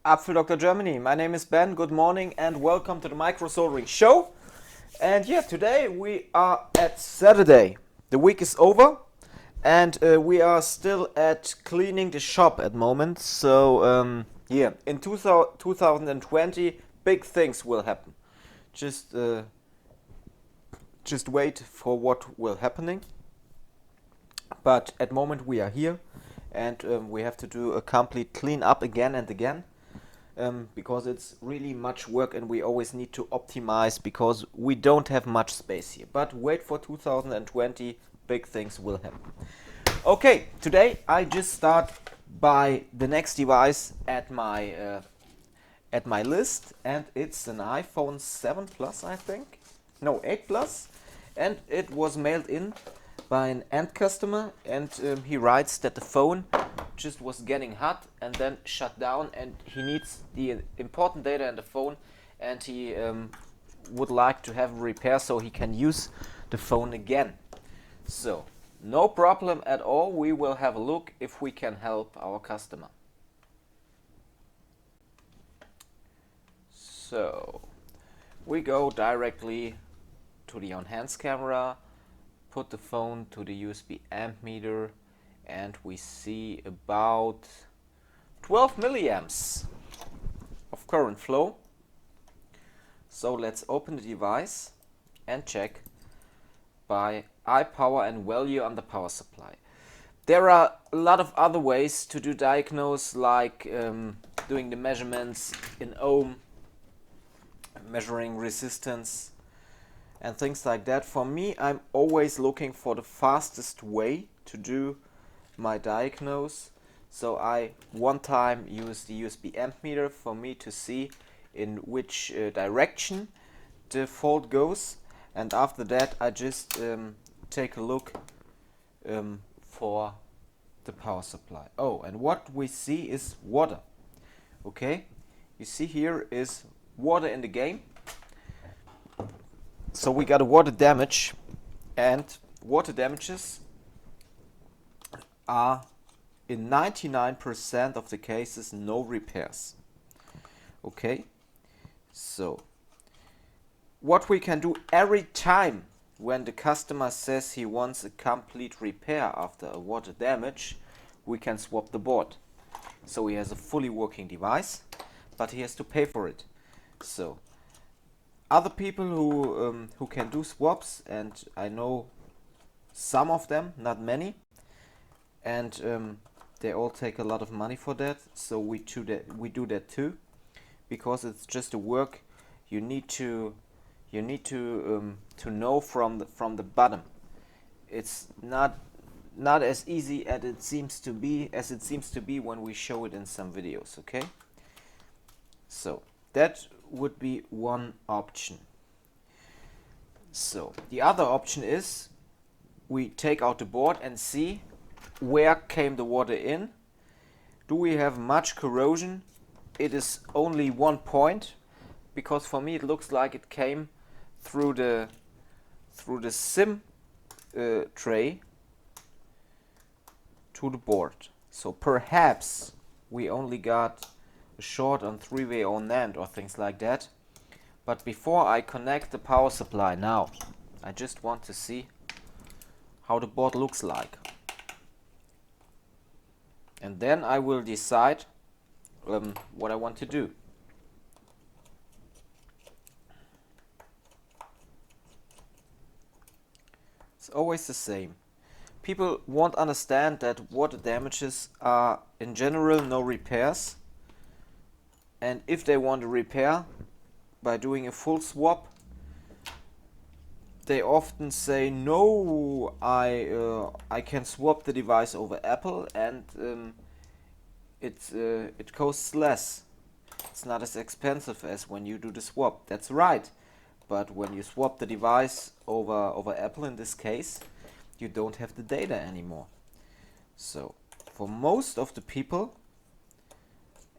Apfel Dr. Germany. My name is Ben. Good morning and welcome to the Micro Soldering Show. And yeah, today we are at Saturday. The week is over and we are still at cleaning the shop at the moment. So yeah, in 2020 big things will happen. Just just wait for what will happening. But at the moment we are here and we have to do a complete clean up again and again. Because it's really much work and we always need to optimize because we don't have much space here. But wait for 2020, big things will happen. Okay, today I just start by the next device at my list, and it's an iPhone 7 Plus, I think. No, 8 Plus, and it was mailed in by an end customer, and he writes that the phone just was getting hot and then shut down, and he needs the important data in the phone, and he would like to have a repair so he can use the phone again. So no problem at all, we will have a look if we can help our customer. So we go directly to the on-hands camera, put the phone to the USB amp meter, and we see about 12 milliamps of current flow. So let's open the device and check by I power and value on the power supply. There are a lot of other ways to do diagnose, like doing the measurements in ohm, measuring resistance and things like that. For me, I'm always looking for the fastest way to do my diagnose. So I one time use the USB amp meter for me to see in which direction the fault goes, and after that I just take a look for the power supply. Oh, and what we see is water. Okay, you see here is water in the game. So we got a water damage, and water damages are in 99% of the cases no repairs. Okay, so what we can do every time when the customer says he wants a complete repair after a water damage, we can swap the board. So he has a fully working device, but he has to pay for it. So other people who can do swaps, and I know some of them, not many, and they all take a lot of money for that. So we do that too, because it's just a work you need to know from the bottom. It's not as easy as it seems to be when we show it in some videos. Okay, so that would be one option. So the other option is we take out the board and see where came the water in. Do we have much corrosion? It is only 1 point, because for me it looks like it came through the SIM tray to the board. So perhaps we only got a short on 3-way or NAND or things like that. But before I connect the power supply now, I just want to see how the board looks like. And then I will decide what I want to do. It's always the same. People won't understand that water damages are in general no repairs. And if they want to repair by doing a full swap, they often say, no, I can swap the device over Apple, and it costs less. It's not as expensive as when you do the swap. That's right, but when you swap the device over Apple in this case, you don't have the data anymore. So for most of the people,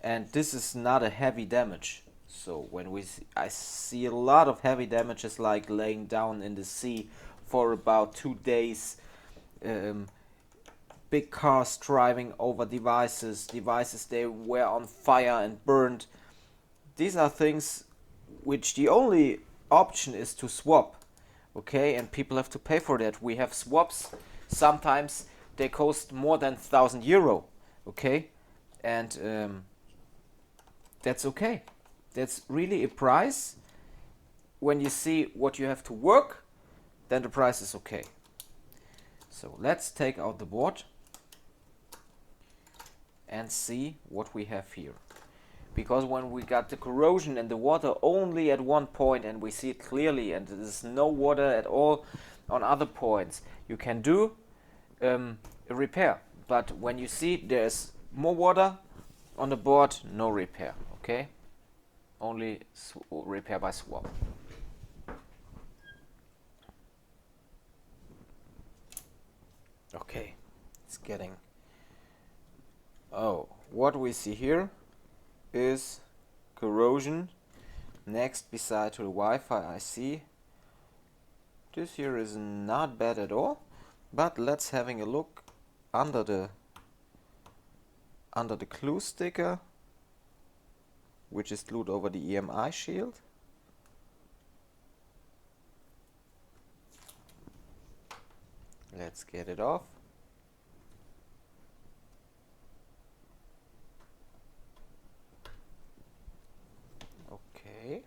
and this is not a heavy damage. So when I see a lot of heavy damages, like laying down in the sea for about 2 days, big cars driving over devices they were on fire and burned. These are things which the only option is to swap, okay, and people have to pay for that. We have swaps, sometimes they cost more than €1,000, okay, and that's okay. That's really a price. When you see what you have to work, then the price is okay. So let's take out the board and see what we have here. Because when we got the corrosion and the water only at one point and we see it clearly and there's no water at all on other points, you can do a repair. But when you see there's more water on the board, no repair, okay? Only repair by swap. Okay, it's getting... Oh, what we see here is corrosion next beside to the Wi-Fi IC. This here is not bad at all, but let's having a look under the glue sticker, which is glued over the EMI shield. Let's get it off. Okay.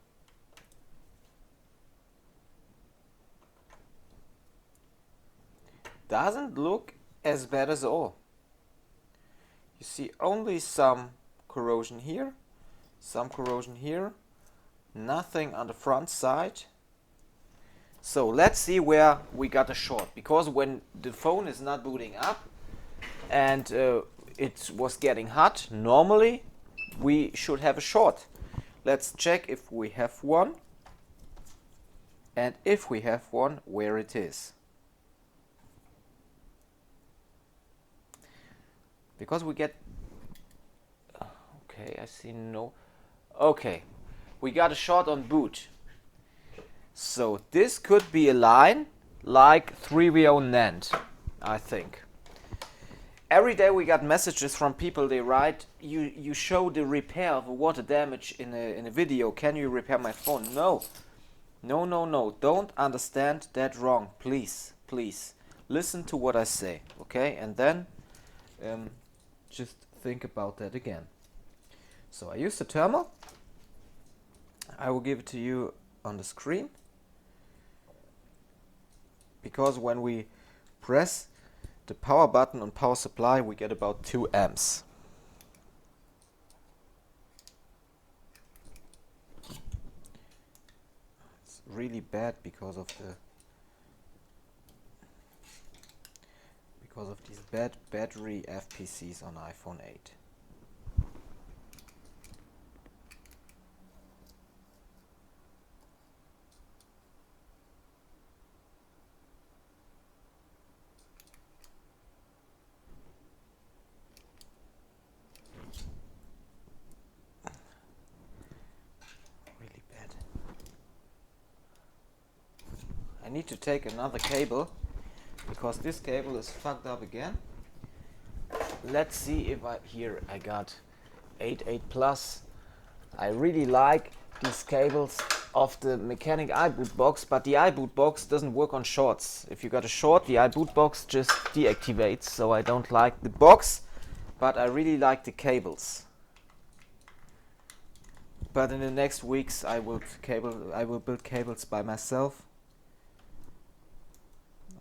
Doesn't look as bad as all. You see only some corrosion here, some corrosion here, nothing on the front side. So let's see where we got a short, because when the phone is not booting up and it was getting hot, normally we should have a short. Let's check if we have one, and if we have one, where it is. Because we get... Okay, I see no... Okay, we got a short on boot. So this could be a line like 3VO NAND, I think. Every day we got messages from people, they write, you show the repair of a water damage in a video, can you repair my phone? No, don't understand that wrong, please, please. Listen to what I say, okay? And then just think about that again. So I use the thermal. I will give it to you on the screen. Because when we press the power button on power supply, we get about 2 amps. It's really bad because of these bad battery FPCs on iPhone 8. I need to take another cable because this cable is fucked up again. Let's see if I got 8 Plus. I really like these cables of the mechanic iBoot box, but the iBoot box doesn't work on shorts. If you got a short, the iBoot box just deactivates, so I don't like the box, but I really like the cables. But in the next weeks I will build cables by myself.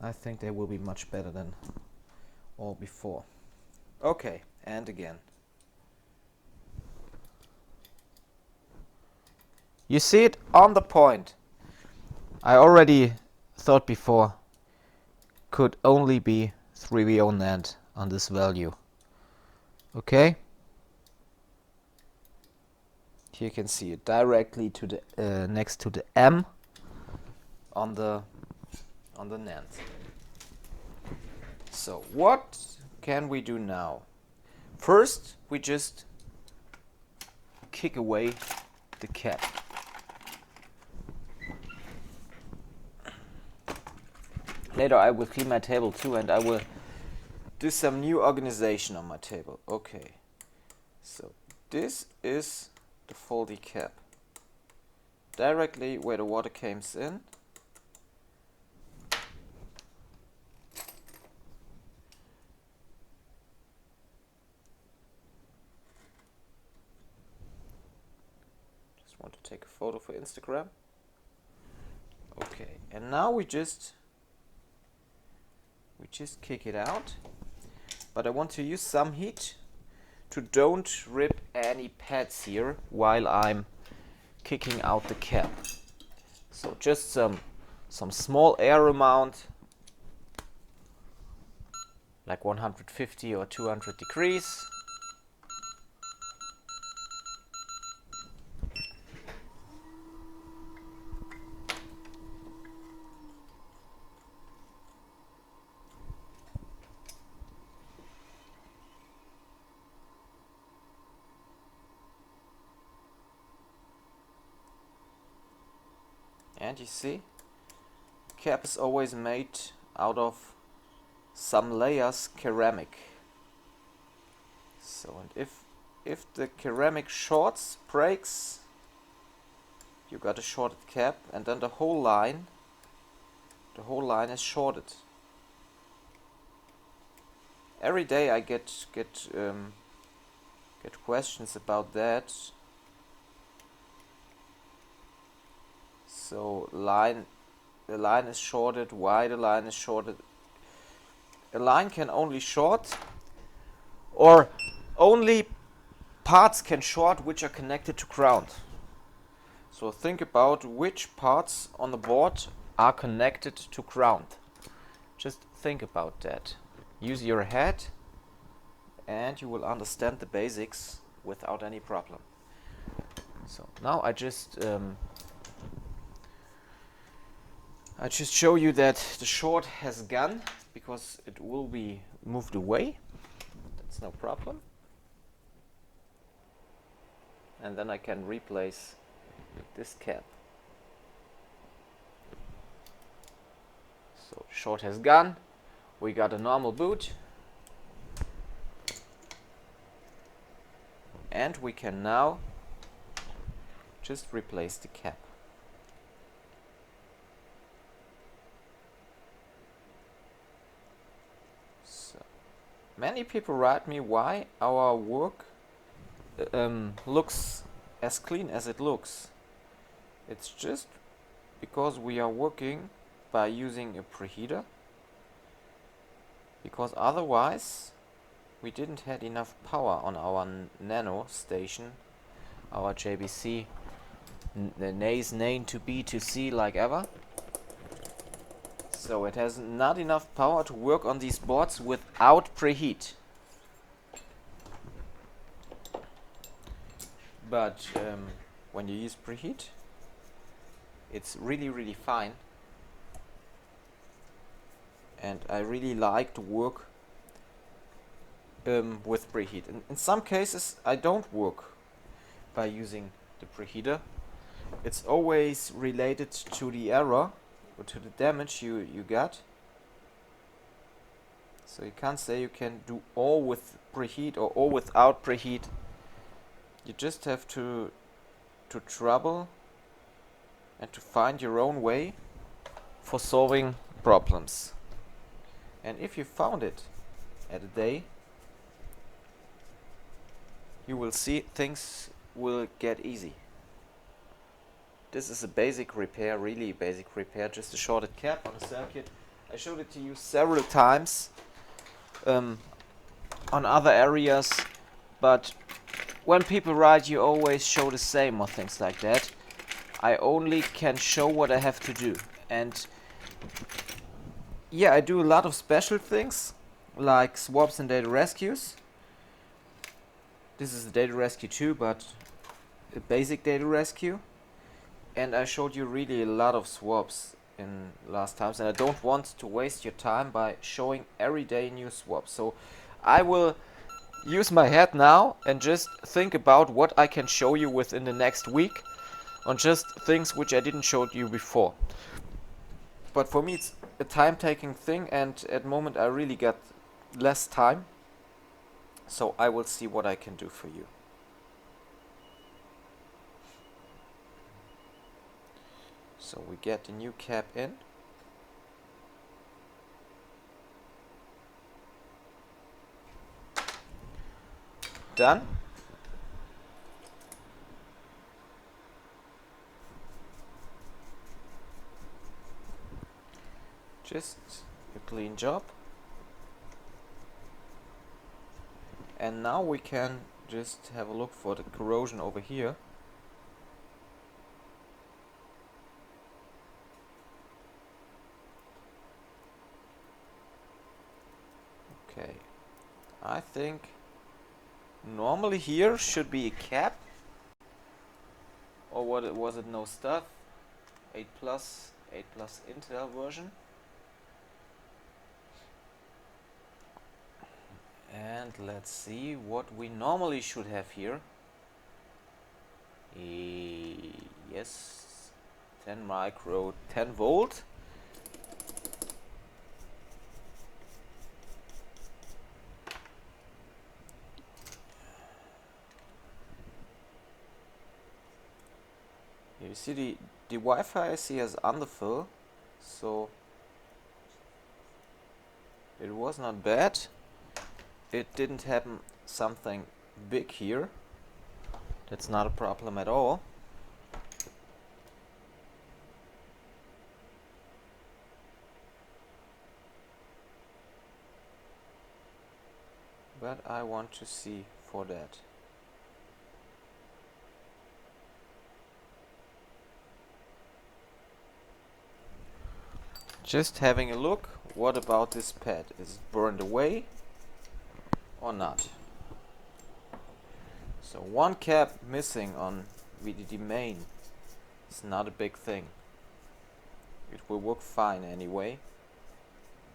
I think they will be much better than all before. Okay, and again. You see it on the point. I already thought before could only be 3VO NAND on this value. Okay? Here you can see it directly to the next to the M on the NAND. So what can we do now? First, we just kick away the cap. Later I will clean my table too, and I will do some new organization on my table. Okay, so this is the faulty cap. Directly where the water comes in. Just want to take a photo for Instagram. Okay, and now we just kick it out. But I want to use some heat to don't rip any pads here while I'm kicking out the cap. So just some small air amount, like 150 or 200 degrees. And you see, cap is always made out of some layers ceramic. So, and if the ceramic shorts, breaks, you got a shorted cap, and then the whole line is shorted. Every day I get questions about that. So the line is shorted. Why the line is shorted? A line can only short, or only parts can short which are connected to ground. So think about which parts on the board are connected to ground. Just think about that. Use your head and you will understand the basics without any problem. So now I just show you that the short has gone because it will be moved away. That's no problem. And then I can replace this cap. So short has gone. We got a normal boot. And we can now just replace the cap. Many people write me why our work looks as clean as it looks. It's just because we are working by using a preheater, because otherwise we didn't have enough power on our nano station, our JBC, the NAS, NAN to B to C like ever. So it has not enough power to work on these boards without preheat. But when you use preheat, it's really fine. And I really like to work with preheat. In some cases I don't work by using the preheater. It's always related to the error, to the damage you got. So you can't say you can do all with preheat or all without preheat. You just have to trouble and to find your own way for solving problems. And if you found it at a day, you will see things will get easy. This is a basic repair, really basic repair, just a shorted cap on a circuit. I showed it to you several times on other areas, but when people write, you always show the same or things like that. I only can show what I have to do. And yeah, I do a lot of special things, like swaps and data rescues. This is the data rescue too, but a basic data rescue. And I showed you really a lot of swaps in last times, and I don't want to waste your time by showing every day new swaps. So I will use my head now and just think about what I can show you within the next week on just things which I didn't show you before. But for me it's a time-taking thing, and at the moment I really got less time, so I will see what I can do for you. So we get the new cap in. Done. Just a clean job. And now we can just have a look for the corrosion over here. Okay, I think normally here should be a cap, or what was it? No stuff. 8 plus Intel version. And let's see what we normally should have here. Yes, 10 micro, 10 volt. You see the Wi-Fi I see has underfill, so it was not bad. It didn't happen something big here. That's not a problem at all. But I want to see for that. Just having a look, what about this pad? Is it burned away or not? So one cap missing on VDD main is not a big thing. It will work fine anyway.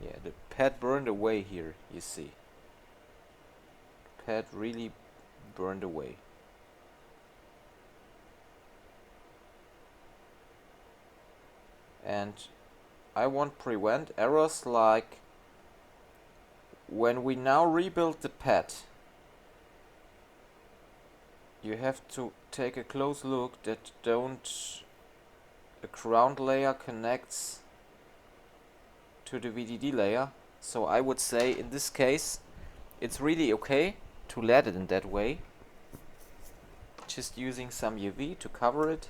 Yeah, the pad burned away here, you see. The pad really burned away. And I want to prevent errors like when we now rebuild the pad. You have to take a close look that a ground layer connects to the VDD layer. So I would say in this case it's really okay to let it in that way. Just using some UV to cover it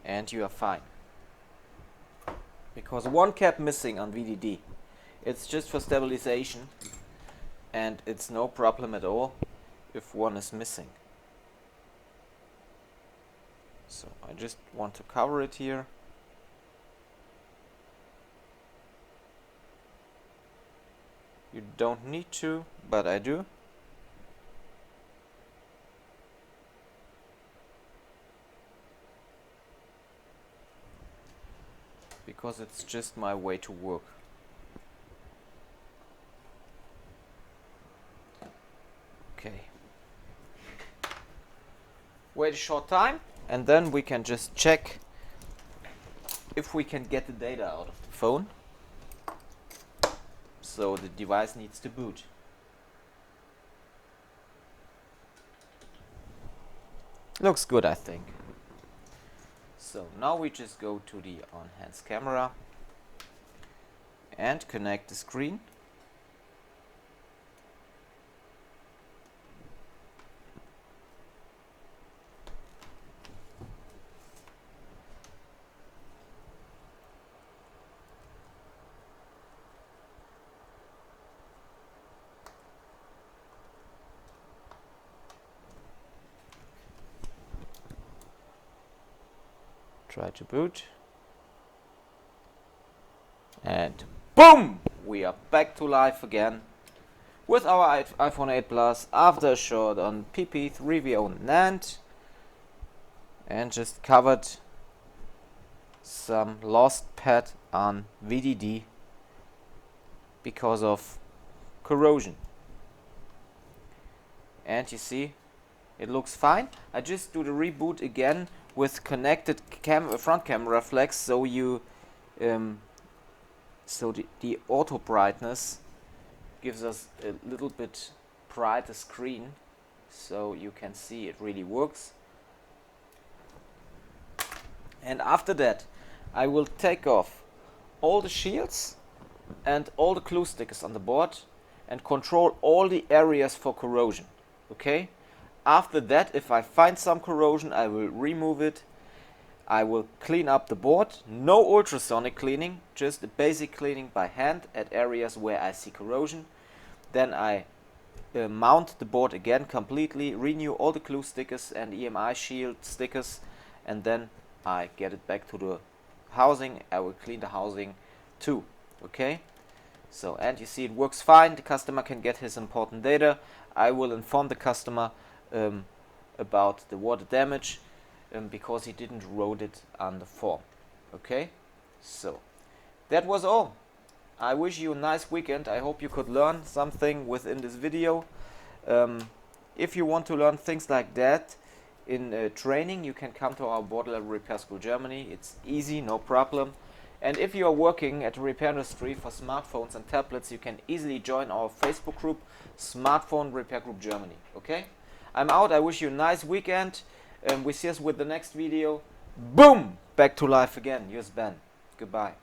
and you are fine. Because one cap missing on VDD, it's just for stabilization and it's no problem at all if one is missing. So I just want to cover it here. You don't need to, but I do. Because it's just my way to work. Okay. Wait a short time and then we can just check if we can get the data out of the phone. So the device needs to boot. Looks good, I think. So now we just go to the on-hands camera and connect the screen. Try to boot. And boom! We are back to life again with our iPhone 8 Plus after a shot on PP3VO NAND and just covered some lost pad on VDD because of corrosion. And you see, it looks fine. I just do the reboot again with connected front camera flex, so you so the auto brightness gives us a little bit brighter screen so you can see it really works. And after that I will take off all the shields and all the glue stickers on the board and control all the areas for corrosion. Okay? After that, if I find some corrosion, I will remove it. I will clean up the board. No ultrasonic cleaning, just a basic cleaning by hand at areas where I see corrosion. Then I mount the board again completely, renew all the glue stickers and EMI shield stickers, and then I get it back to the housing. I will clean the housing too. Okay? So, and you see it works fine. The customer can get his important data. I will inform the customer about the water damage because he didn't wrote it on the form. Okay, so that was all. I wish you a nice weekend. I hope you could learn something within this video. If you want to learn things like that in training, you can come to our board level repair school Germany. It's easy, no problem. And if you are working at the repair industry for smartphones and tablets, you can easily join our Facebook group, Smartphone Repair Group Germany. Okay? I'm out. I wish you a nice weekend. We see us with the next video. Boom! Back to life again. Here's Ben. Goodbye.